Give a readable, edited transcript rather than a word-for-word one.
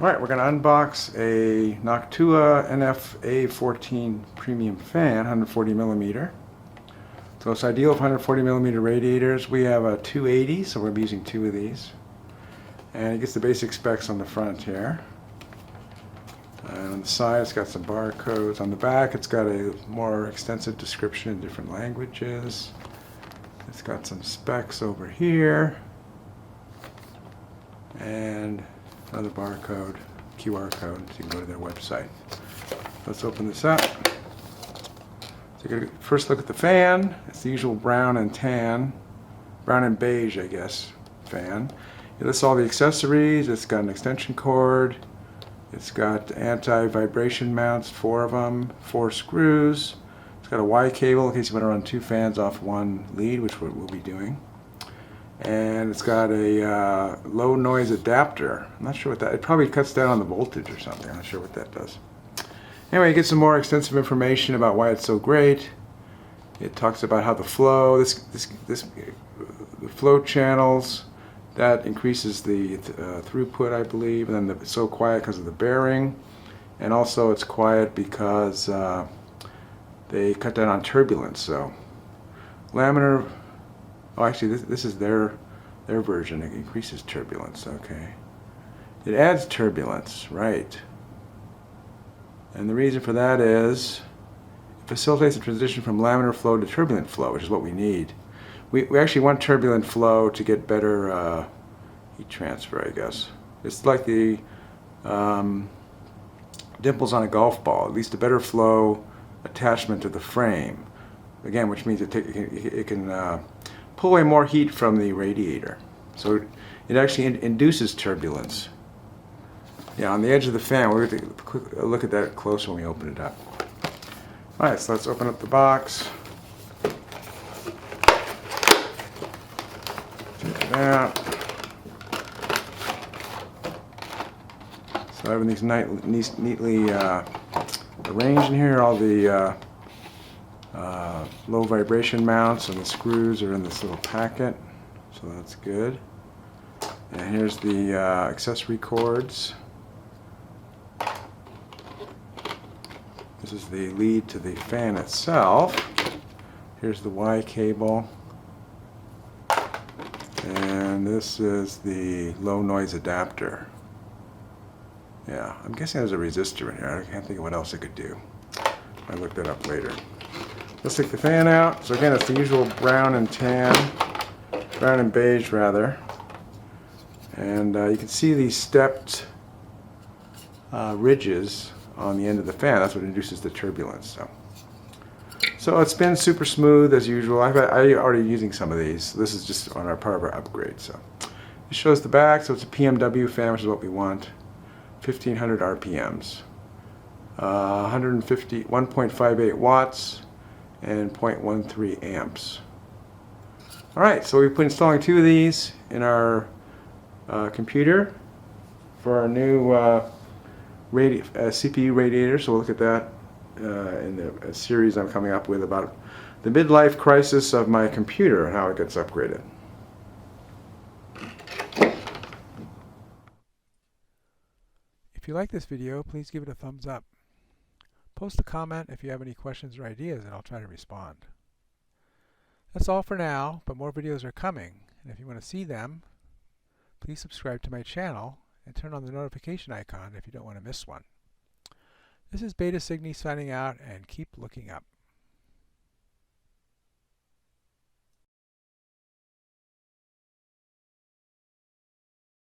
Alright, we're going to unbox a Noctua NF-A14 premium fan, 140 millimeter. So it's ideal for 140 millimeter radiators. We have a 280, so we'll be using two of these. And it gets the basic specs on the front here. And on the side it's got some barcodes. On the back it's got a more extensive description in different languages. It's got some specs over here. And another barcode, QR code, so you can go to their website. Let's open this up. So you get a first look at the fan. It's the usual brown and tan, brown and beige, I guess, fan. It lists all the accessories. It's got an extension cord. It's got anti-vibration mounts, 4 of them, 4 screws. It's got a Y cable in case you want to run 2 fans off one lead, which we'll be doing. And it's got a low noise adapter. I'm not sure what that, it probably cuts down on the voltage or something. I'm not sure what that does. Anyway, you get some more extensive information about why it's so great. It talks about how the flow, the flow channels, that increases the throughput, I believe. And then it's so quiet because of the bearing. And also it's quiet because they cut down on turbulence. So laminar. Oh, actually, this is their version. It increases turbulence. Okay, it adds turbulence, right? And the reason for that is it facilitates the transition from laminar flow to turbulent flow, which is what we need. We actually want turbulent flow to get better heat transfer, I guess. It's like the dimples on a golf ball. At least a better flow attachment to the frame. Again, which means it can pull away more heat from the radiator. So it actually induces turbulence. Yeah, on the edge of the fan, we're going to look at that closer when we open it up. Alright, so let's open up the box. Check it out. So everything's neatly arranged in here. All the low vibration mounts and the screws are in this little packet, so that's good. And here's the accessory cords. This is the lead to the fan itself. Here's the Y cable. And this is the low noise adapter. Yeah, I'm guessing there's a resistor in here. I can't think of what else it could do. I looked that up later. Let's take the fan out. So again, it's the usual brown and tan, brown and beige rather. And you can see these stepped ridges on the end of the fan. That's what induces the turbulence. So it spins super smooth as usual. I'm already using some of these. This is just on our part of our upgrade. So it shows the back. So it's a PMW fan, which is what we want. 1500 RPMs, 1.58 watts. And 0.13 amps. Alright, so we've been installing 2 of these in our computer for our new CPU radiator. So we'll look at that in the series I'm coming up with about the midlife crisis of my computer and how it gets upgraded. If you like this video, please give it a thumbs up. Post a comment if you have any questions or ideas, and I'll try to respond. That's all for now, but more videos are coming, and if you want to see them, please subscribe to my channel and turn on the notification icon if you don't want to miss one. This is STScI signing out, and keep looking up.